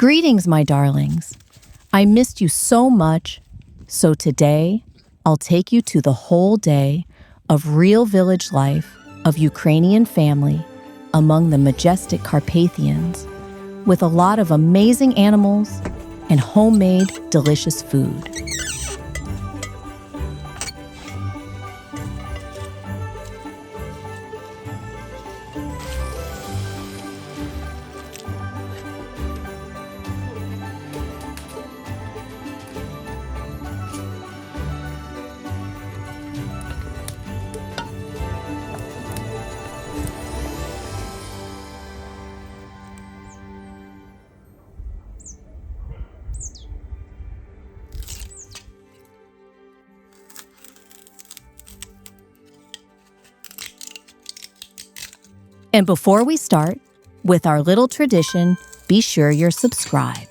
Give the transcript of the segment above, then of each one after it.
Greetings, my darlings. I missed you so much, so today I'll take you to the whole day of real village life of Ukrainian family among the majestic Carpathians, with a lot of amazing animals and homemade delicious food. And before we start, with our little tradition, be sure you're subscribed.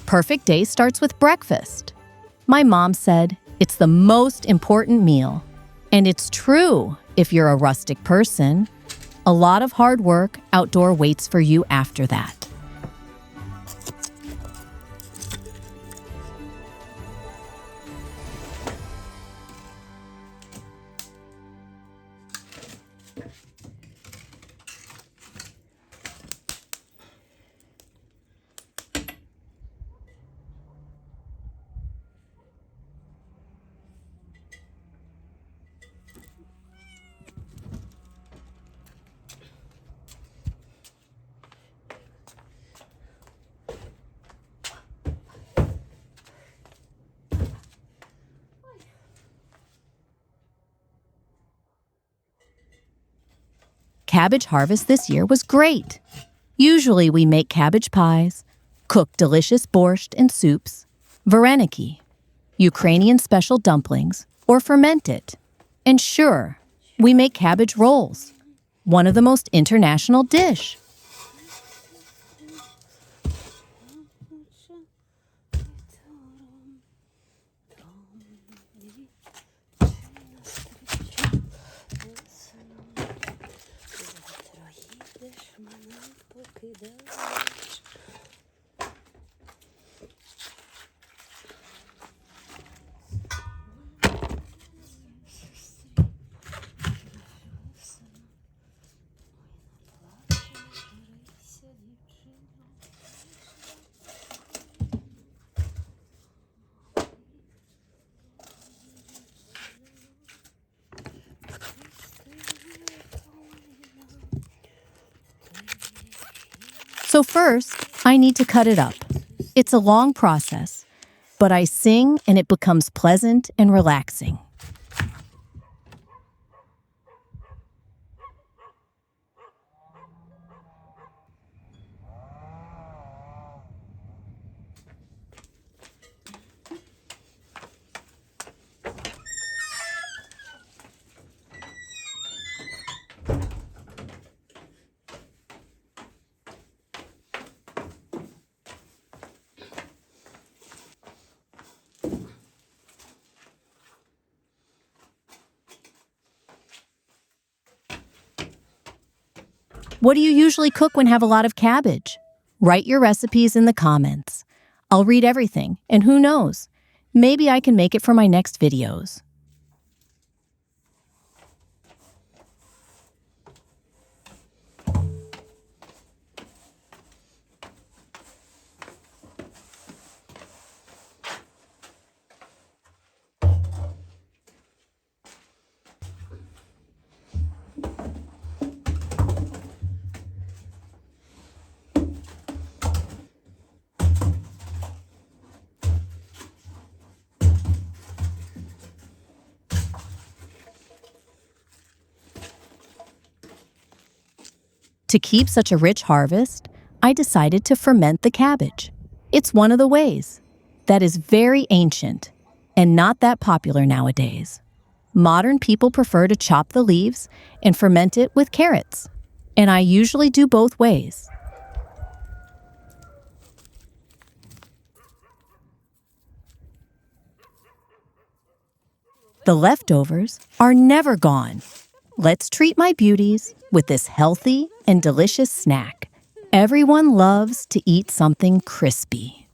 Perfect day starts with breakfast. My mom said it's the most important meal. And it's true if you're a rustic person. A lot of hard work outdoor waits for you after that. Cabbage harvest this year was great. Usually we make cabbage pies, cook delicious borscht and soups, vareniki, Ukrainian special dumplings, or ferment it. And sure, we make cabbage rolls, one of the most international dish. So first, I need to cut it up. It's a long process, but I sing and it becomes pleasant and relaxing. What do you usually cook when have a lot of cabbage? Write your recipes in the comments. I'll read everything, and who knows, maybe I can make it for my next videos. To keep such a rich harvest, I decided to ferment the cabbage. It's one of the ways that is very ancient and not that popular nowadays. Modern people prefer to chop the leaves and ferment it with carrots, and I usually do both ways. The leftovers are never gone. Let's treat my beauties with this healthy and delicious snack. Everyone loves to eat something crispy.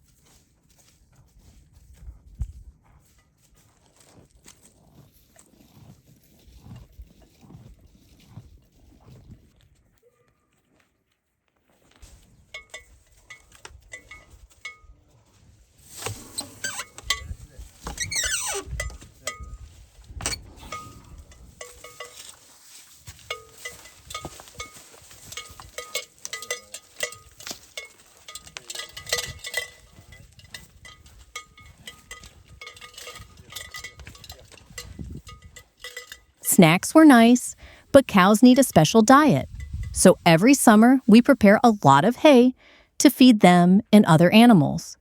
Snacks were nice, but cows need a special diet. So every summer, we prepare a lot of hay to feed them and other animals.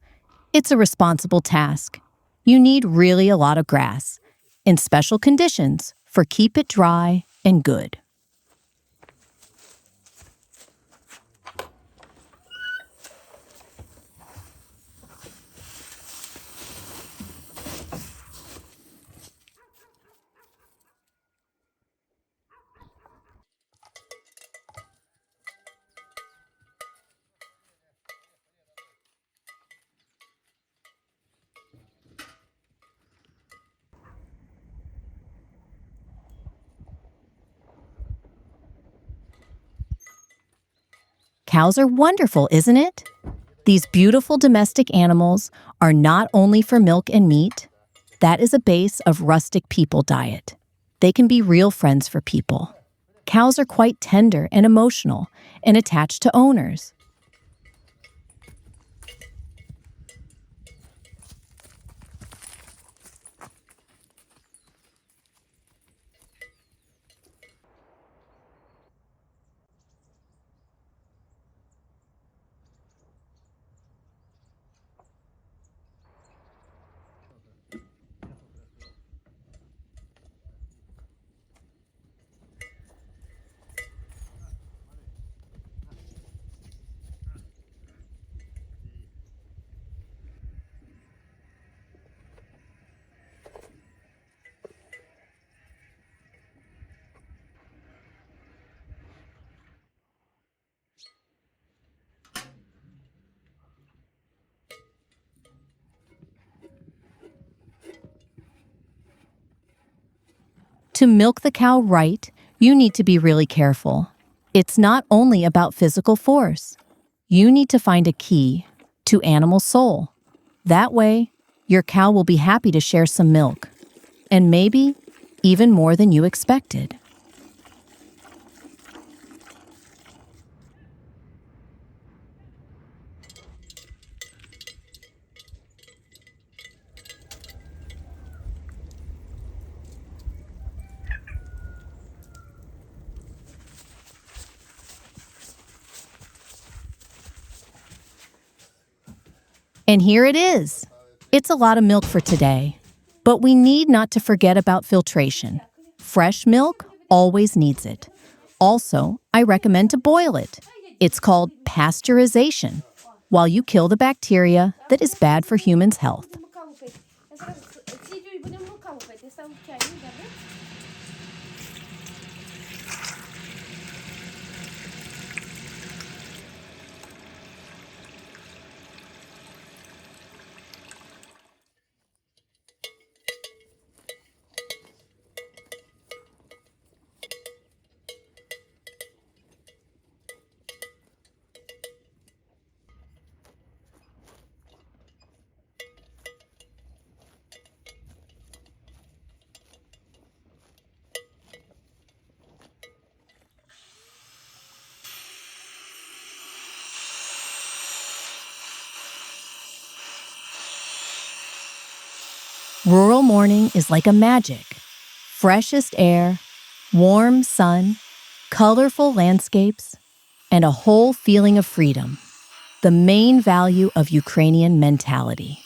It's a responsible task. You need really a lot of grass in special conditions for keep it dry and good. Cows are wonderful, isn't it? These beautiful domestic animals are not only for milk and meat. That is a base of rustic people diet. They can be real friends for people. Cows are quite tender and emotional and attached to owners. To milk the cow right, you need to be really careful. It's not only about physical force. You need to find a key to animal soul. That way, your cow will be happy to share some milk, and maybe even more than you expected. And here it is. It's a lot of milk for today, but we need not to forget about filtration. Fresh milk always needs it. Also, I recommend to boil it. It's called pasteurization, while you kill the bacteria that is bad for humans' health. Rural morning is like a magic. Freshest air, warm sun, colorful landscapes. and a whole feeling of freedom, the main value of Ukrainian mentality.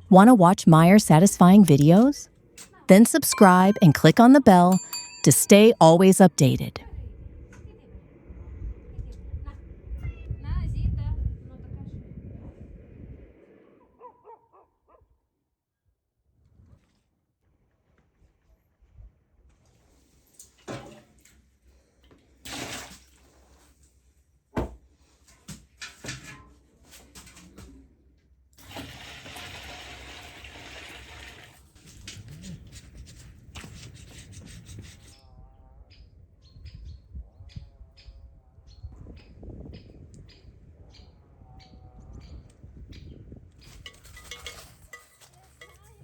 Want to watch Meyer's satisfying videos? Then subscribe and click on the bell to stay always updated.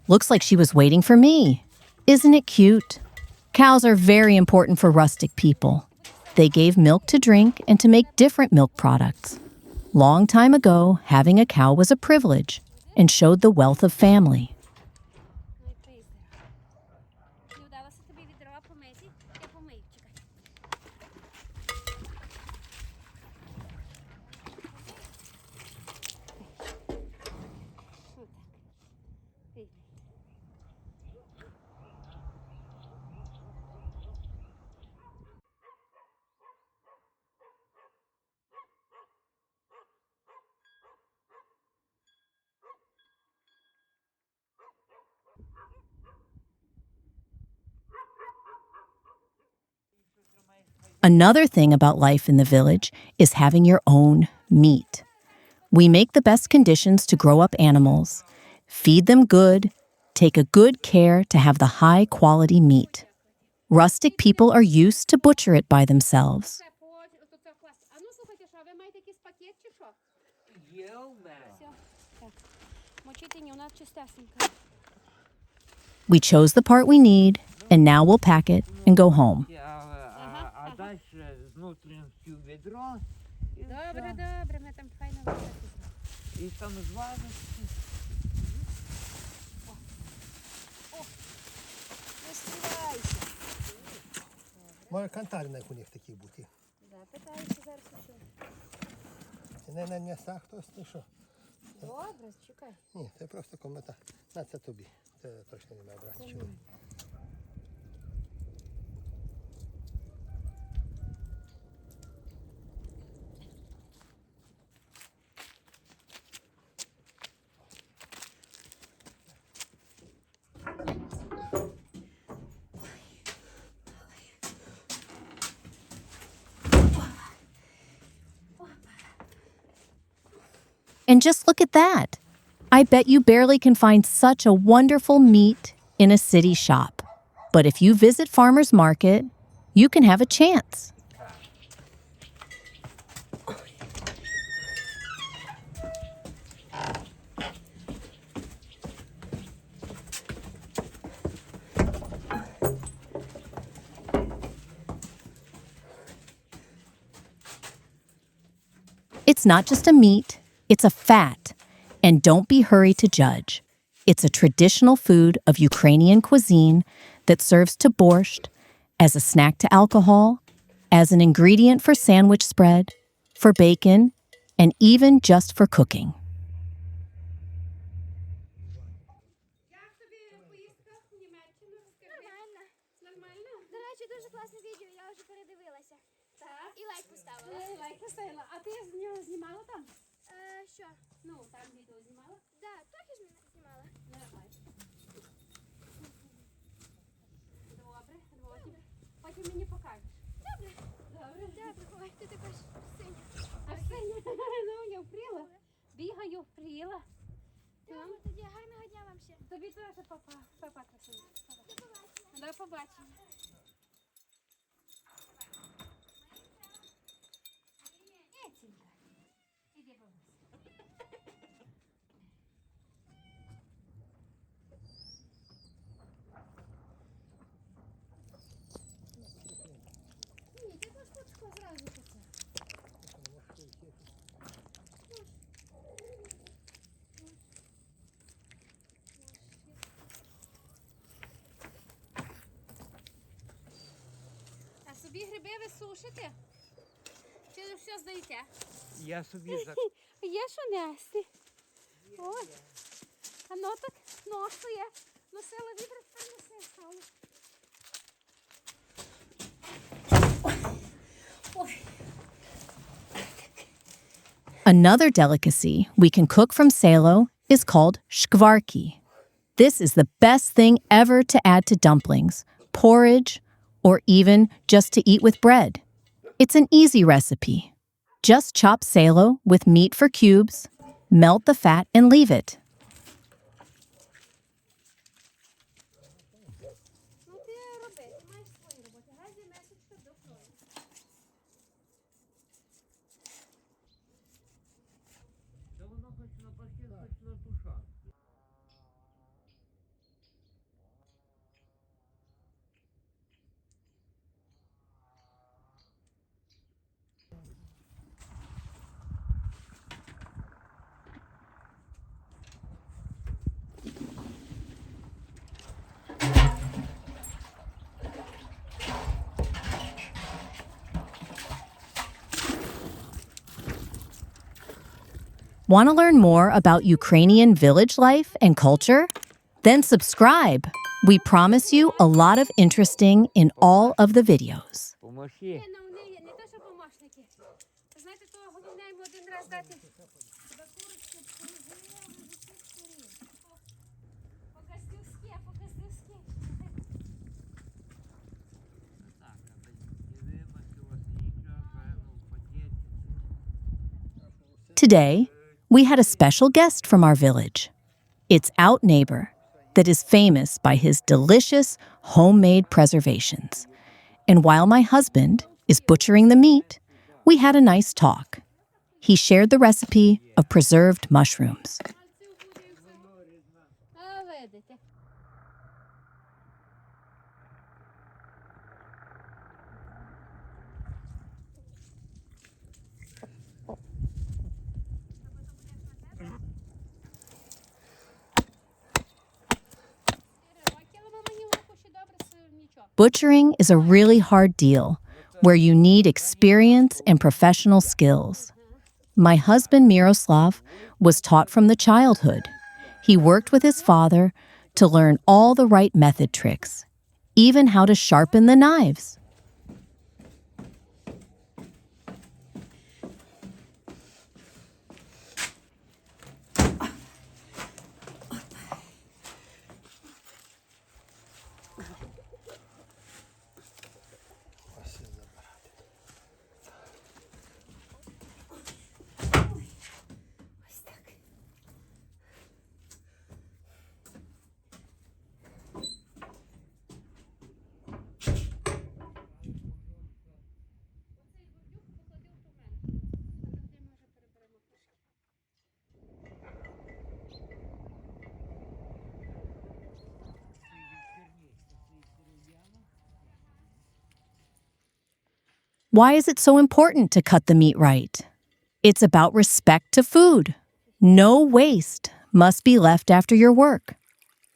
Looks like she was waiting for me. Isn't it cute? Cows are very important for rustic people. They gave milk to drink and to make different milk products. Long time ago, having a cow was a privilege and showed the wealth of family. Another thing about life in the village is having your own meat. We make the best conditions to grow up animals, feed them good, take a good care to have the high-quality meat. Rustic people are used to butcher it by themselves. We chose the part we need, and now we'll pack it and go home. Добре, добре, ми там файно висадимо. І там зважити. Не співайся. Може кантарник у них такий бути. Запитаюся зараз що. Не сах хтось, ти що? Добре, чекай. Ні, це просто комета. На, це тобі. Це точно не має брати. Чому? And just look at that. I bet you barely can find such a wonderful meat in a city shop. But if you visit farmers market, you can have a chance. It's not just a meat, it's a fat. And don't be hurried to judge. It's a traditional food of Ukrainian cuisine that serves to borscht, as a snack to alcohol, as an ingredient for sandwich spread, for bacon, and even just for cooking. Нормально. До речі, дуже класне відео, я вже передивилася. Так. І лайк поставила. Лайк поставила. А ти з нього знімала там? Що? Ну, там відео знімала? Да, трохи ж знімала. Добре, потім мені покажеш. Добре. Ой, ти також синя. А синя, ну я впріла. Бігаю, впріла. Добре, тоді гарного дня вам ще. Тобі теж, папа красивий. До побачення. До побачення. Етінька, іди бабусь. Ні, ти також пучко зразу таке. А собі гриби ви сушите? Чи ви все здаєте? Я собі Є що нести. Ой. А ну так, носу є. Носила відра, тепер носи стало. Another delicacy we can cook from salo is called shkvarki. This is the best thing ever to add to dumplings, porridge, or even just to eat with bread. It's an easy recipe. Just chop salo with meat for cubes, melt the fat, and leave it. Ну ти роби, ти маєш свої роботи. Газі месочка до крою. Та воно хоч на пакет, хоч на тушанку. Want to learn more about Ukrainian village life and culture? Then subscribe. We promise you a lot of interesting in all of the videos. Помощі. Ні, ну вони є, не то, що помощники. Знаєте, то головне йому один раз дати курочку, По-каздівськи. Так, а тоді вимастилося нічого, певно, в пакеті. Today, we had a special guest from our village. It's Out Neighbor, that is famous by his delicious homemade preservations. And while my husband is butchering the meat, we had a nice talk. He shared the recipe of preserved mushrooms. А, видите. Butchering is a really hard deal where you need experience and professional skills. My husband Miroslav was taught from the childhood. He worked with his father to learn all the right method tricks, even how to sharpen the knives. Why is it so important to cut the meat right? It's about respect to food. No waste must be left after your work.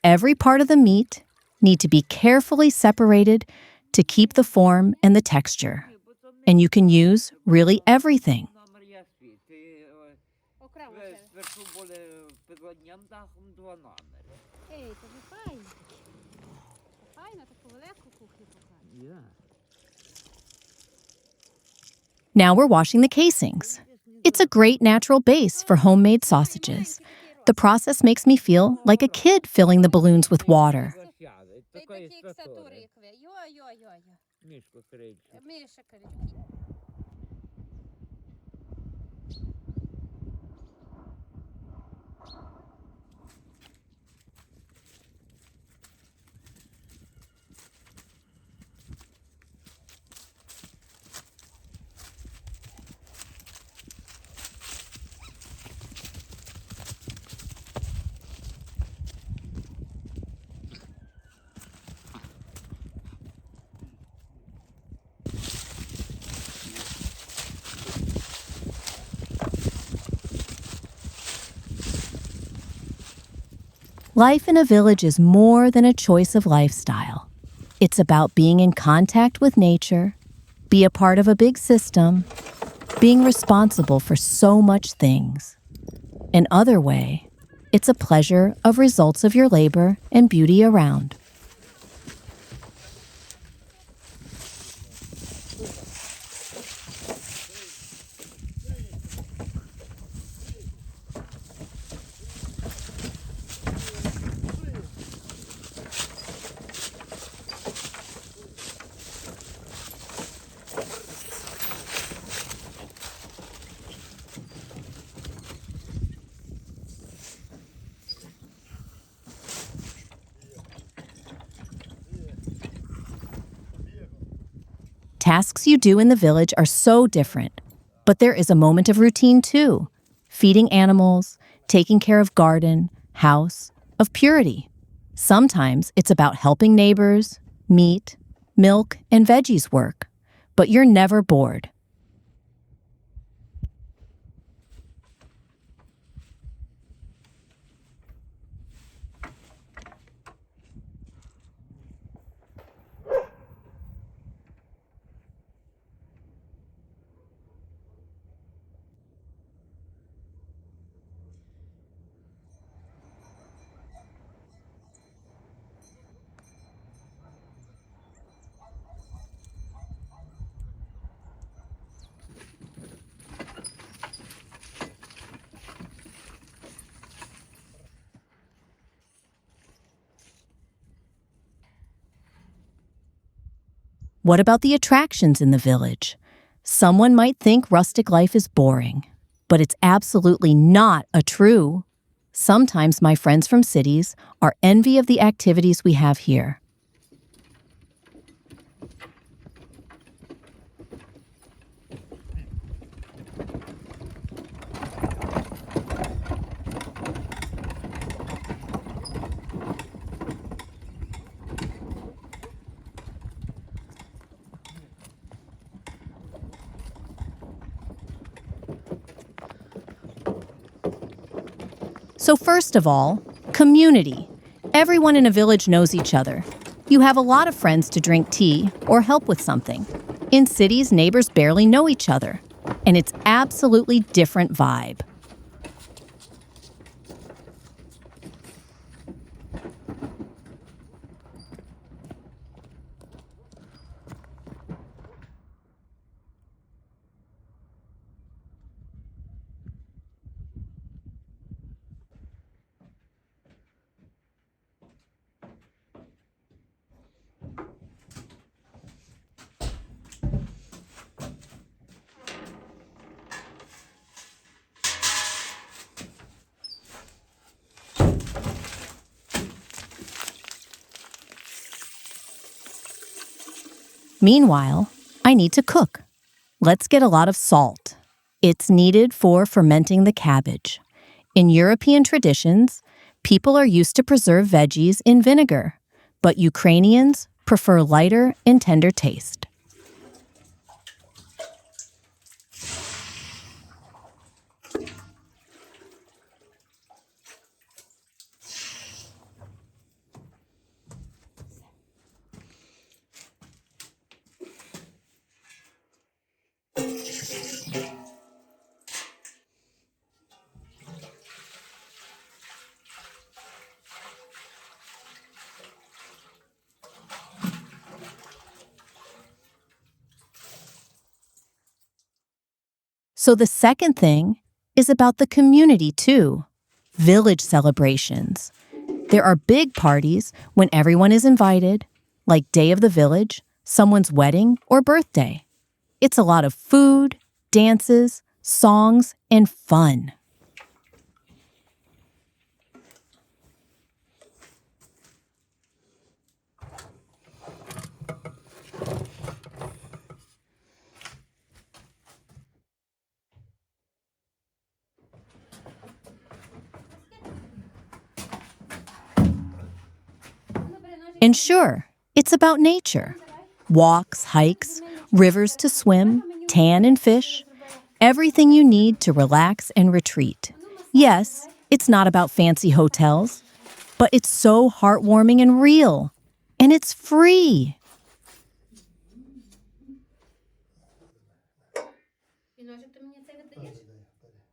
Every part of the meat need to be carefully separated to keep the form and the texture. And you can use really everything. Номер я свій. Ти Окремо це. спершу були під одним дахом два номери. Ей, це ж файно. Файно, таку велику кухню покажу. Я. Now we're washing the casings. It's a great natural base for homemade sausages. The process makes me feel like a kid filling the balloons with water. Та й такі іксатури, як ви. Йо-йо-йо-йо. Мішку кричить. Миша кричить. Life in a village is more than a choice of lifestyle. It's about being in contact with nature, be a part of a big system, being responsible for so much things. Another way, it's a pleasure of results of your labor and beauty around. Tasks you do in the village are so different, but there is a moment of routine too. Feeding animals, taking care of garden, house, of purity. Sometimes it's about helping neighbors, meat, milk, and veggies work, but you're never bored. What about the attractions in the village? Someone might think rustic life is boring, but it's absolutely not true. Sometimes my friends from cities are envy of the activities we have here. So first of all, community. Everyone in a village knows each other. You have a lot of friends to drink tea or help with something. In cities, neighbors barely know each other, and it's absolutely different vibe. Meanwhile, I need to cook. Let's get a lot of salt. It's needed for fermenting the cabbage. In European traditions, people are used to preserve veggies in vinegar, but Ukrainians prefer lighter and tender taste. So the second thing is about the community too. village celebrations. There are big parties when everyone is invited, like Day of the Village, someone's wedding, or birthday. It's a lot of food, dances, songs, and fun. And sure, it's about nature. Walks, hikes, rivers to swim, tan and fish. Everything you need to relax and retreat. Yes, it's not about fancy hotels, but it's so heartwarming and real. And it's free. Ножик, ти мені це віддаєш?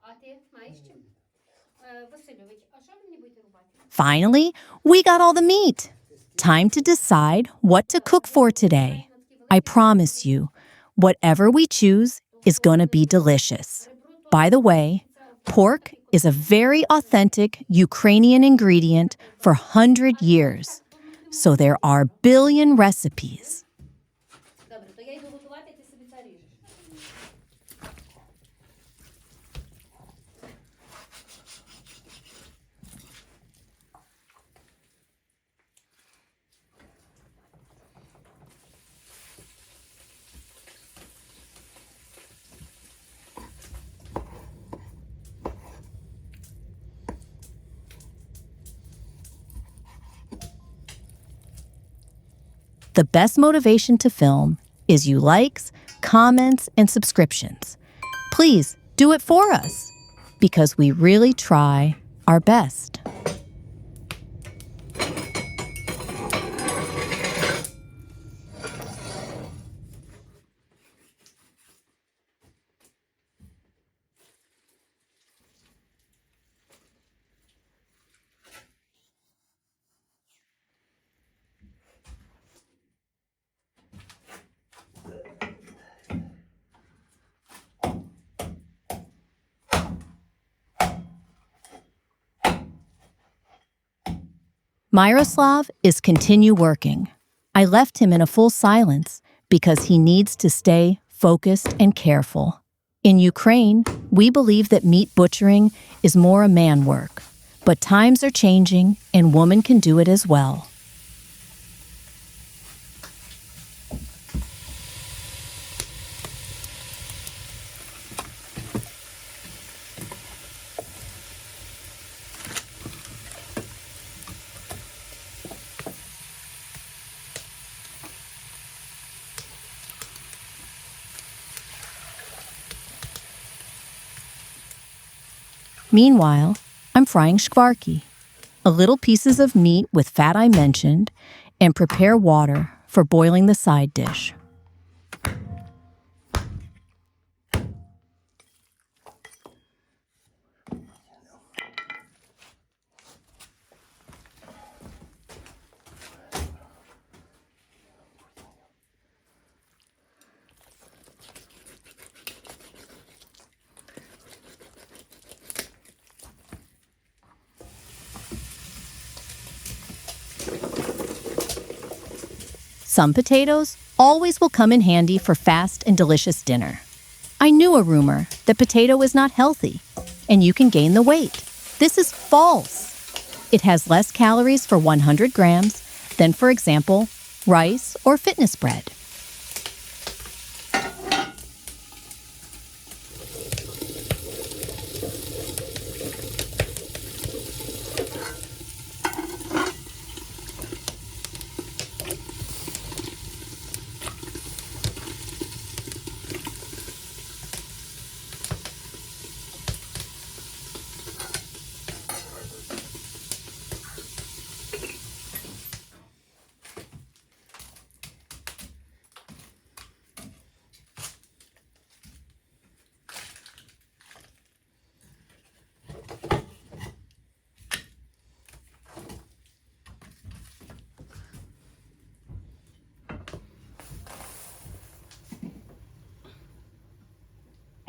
А ти маєш чим? Васильович, а що ви мені будете рубати? Finally, we got all the meat. Time to decide what to cook for today. I promise you, whatever we choose is gonna be delicious. By the way, pork is a very authentic Ukrainian ingredient for 100 years. So there are billion recipes. Добре, то я йду готувати, ти собі це ріжеш. The best motivation to film is you likes, comments, and subscriptions. Please do it for us because we really try our best. Myroslav is continue working. I left him in a full silence because he needs to stay focused and careful. In Ukraine, we believe that meat butchering is more a man work, but times are changing and women can do it as well. Meanwhile, I'm frying shkvarki, little pieces of meat with fat I mentioned, and prepare water for boiling the side dish. Some potatoes always will come in handy for fast and delicious dinner. I knew a rumor that potato is not healthy and you can gain the weight. This is false. It has less calories for 100 grams than, for example, rice or fitness bread.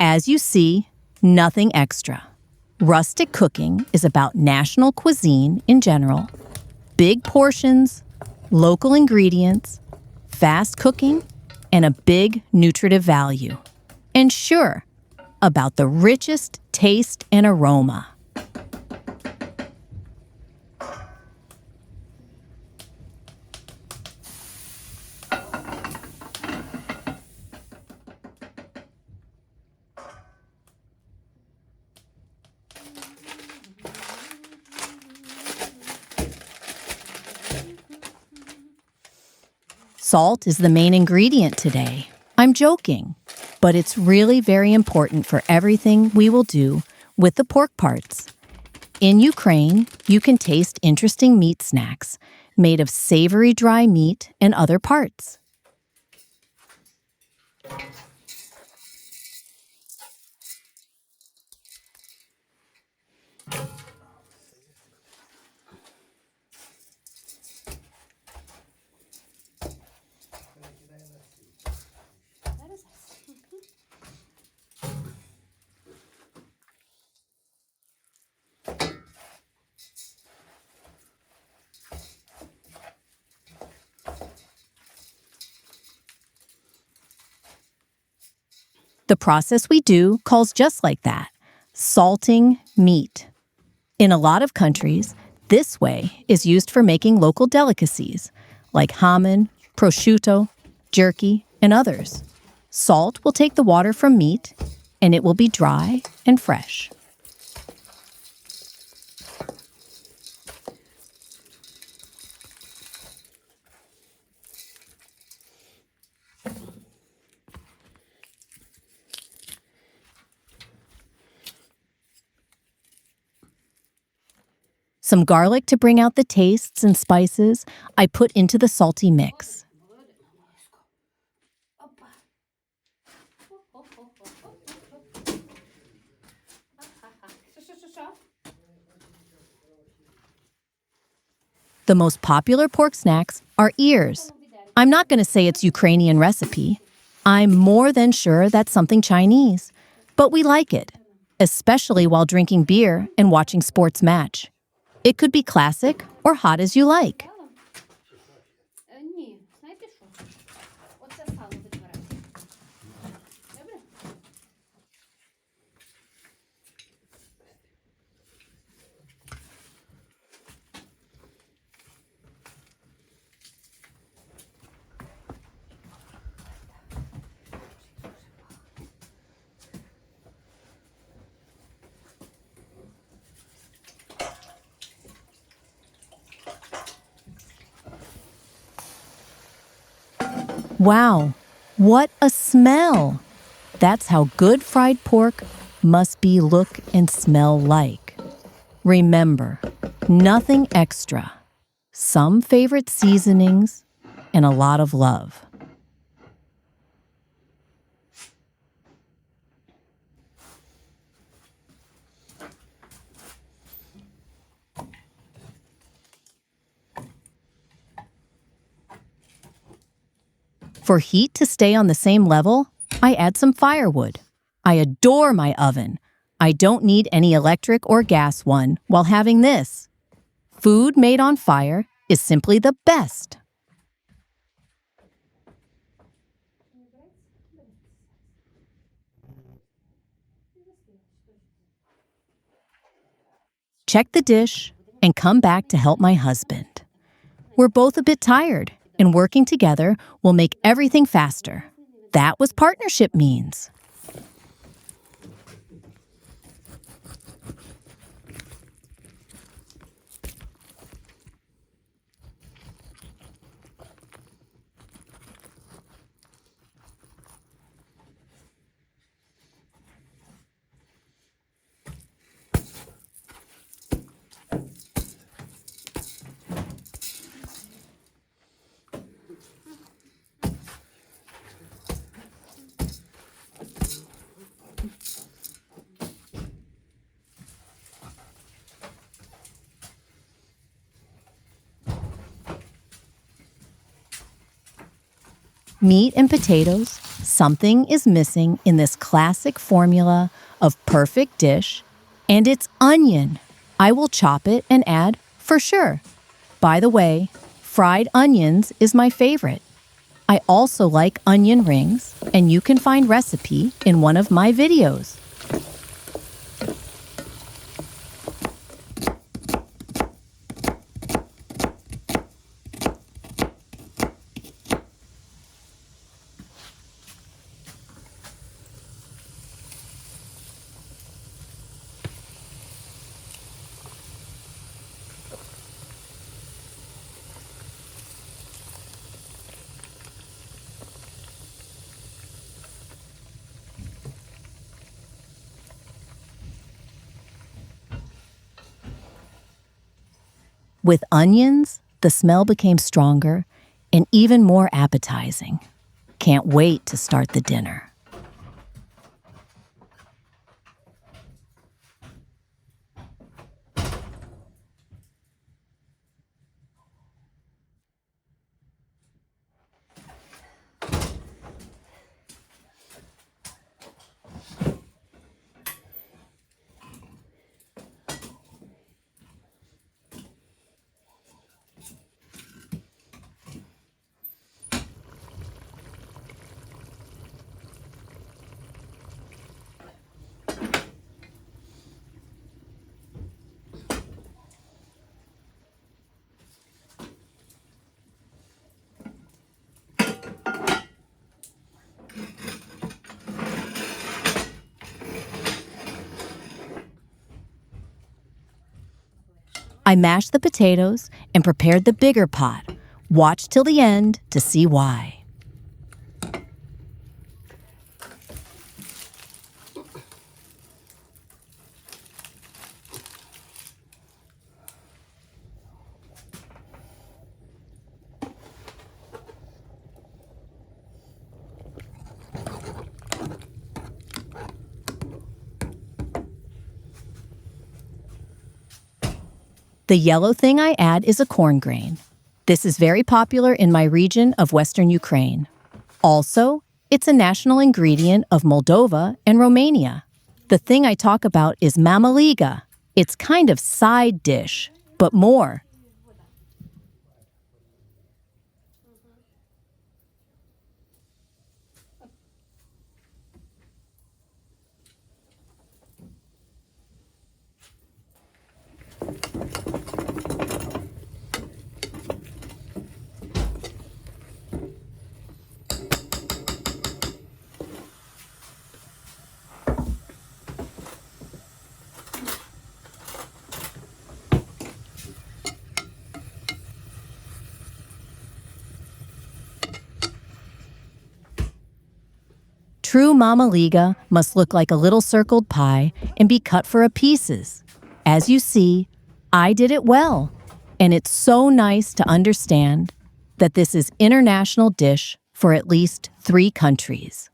As you see, nothing extra. Rustic cooking is about national cuisine in general, big portions, local ingredients, fast cooking, and a big nutritive value. And sure, about the richest taste and aroma. Salt is the main ingredient today. I'm joking, but it's really very important for everything we will do with the pork parts. In Ukraine, you can taste interesting meat snacks made of savory dry meat and other parts. The process we do calls just like that, salting meat. In a lot of countries, this way is used for making local delicacies like hamon, prosciutto, jerky, and others. Salt will take the water from meat, and it will be dry and fresh. Some garlic to bring out the tastes and spices I put into the salty mix. The most popular pork snacks are ears. I'm not going to say it's Ukrainian recipe. I'm more than sure that's something Chinese. But we like it, especially while drinking beer and watching sports match. It could be classic or hot as you like. Ні, знаєте що? Оце сало відбирайте. Добре? Wow, what a smell! That's how good fried pork must be look and smell like. Remember, nothing extra. Some favorite seasonings and a lot of love. For heat to stay on the same level, I add some firewood. I adore my oven. I don't need any electric or gas one while having this. Food made on fire is simply the best. Check the dish and come back to help my husband. We're both a bit tired, and working together will make everything faster. That was partnership means. Meat and potatoes, something is missing in this classic formula of perfect dish And it's onion. I will chop it and add for sure. By the way, fried onions is my favorite. I also like onion rings, and you can find recipe in one of my videos. With onions, the smell became stronger and even more appetizing. Can't wait to start the dinner. I mashed the potatoes and prepared the bigger pot. Watch till the end to see why. The yellow thing I add is a corn grain. This is very popular in my region of Western Ukraine. Also, it's a national ingredient of Moldova and Romania. The thing I talk about is mămăligă. It's kind of side dish, but more. True mămăligă must look like a little circled pie and be cut for pieces. As you see, I did it well, and it's so nice to understand that this is international dish for at least 3 countries.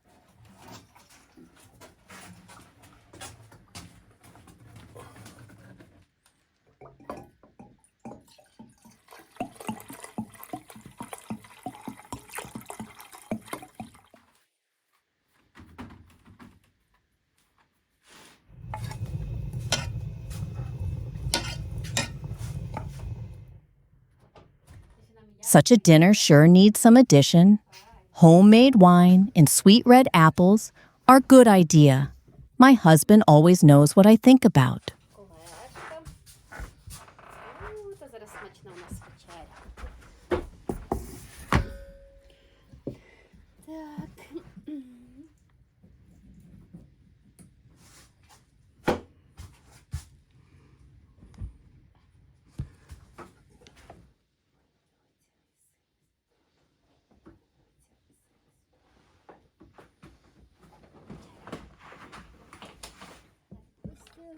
Such a dinner sure needs some addition. Homemade wine and sweet red apples are good idea. My husband always knows what I think about. Та зараз смачна у нас вечеря. Так.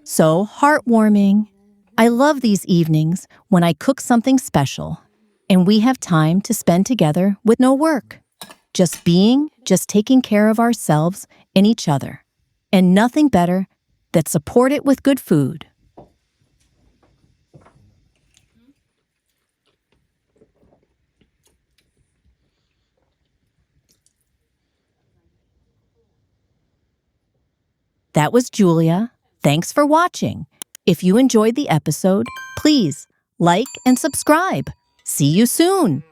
So heartwarming. I love these evenings when I cook something special and we have time to spend together with no work. Just taking care of ourselves and each other. And nothing better than support it with good food. That was Julia. Thanks for watching. If you enjoyed the episode, please like and subscribe. See you soon.